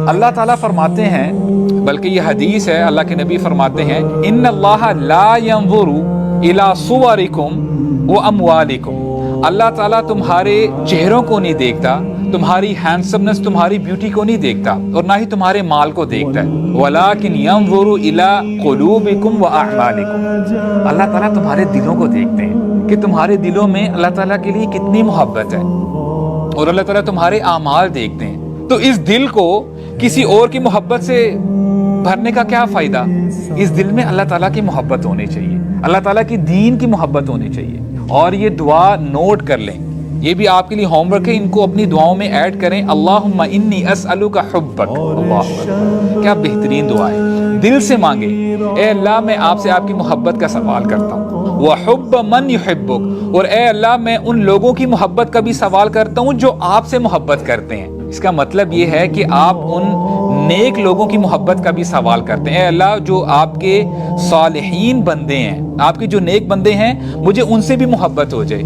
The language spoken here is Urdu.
اللہ تعالیٰ فرماتے ہیں، بلکہ یہ حدیث ہے، اللہ کے نبی فرماتے ہیں ان اللہ لا ينظر الى صورکم و اموالکم، اللہ تعالیٰ تمہارے چہروں کو نہیں دیکھتا، تمہاری ہینڈسمنس، تمہاری بیوٹی کو نہیں دیکھتا، اور نہ ہی تمہارے مال کو دیکھتا ہے، ولیکن ينظر الى قلوبکم و اعمالکم، اللہ تعالیٰ تمہارے دلوں کو دیکھتے ہیں کہ تمہارے دلوں میں اللہ تعالیٰ کے لیے کتنی محبت ہے، اور اللہ تعالیٰ تمہارے اعمال دیکھتے ہیں۔ تو اس دل کو کسی اور کی محبت سے بھرنے کا کیا فائدہ؟ اس دل میں اللہ تعالیٰ کی محبت ہونی چاہیے، اللہ تعالیٰ کی دین کی محبت ہونی چاہیے۔ اور یہ دعا نوٹ کر لیں، یہ بھی آپ کے لیے ہوم ورک ہے، ان کو اپنی دعاؤں میں ایڈ کریں۔ اللہم انی اسألک حبک، اللہ اکبر، کیا بہترین دعا ہے، دل سے مانگے، اے اللہ میں آپ سے آپ کی محبت کا سوال کرتا ہوں، وحب من یحبک، اور اے اللہ میں ان لوگوں کی محبت کا بھی سوال کرتا ہوں جو آپ سے محبت کرتے ہیں۔ اس کا مطلب یہ ہے کہ آپ ان نیک لوگوں کی محبت کا بھی سوال کرتے ہیں، اے اللہ جو آپ کے صالحین بندے ہیں، آپ کے جو نیک بندے ہیں، مجھے ان سے بھی محبت ہو جائے۔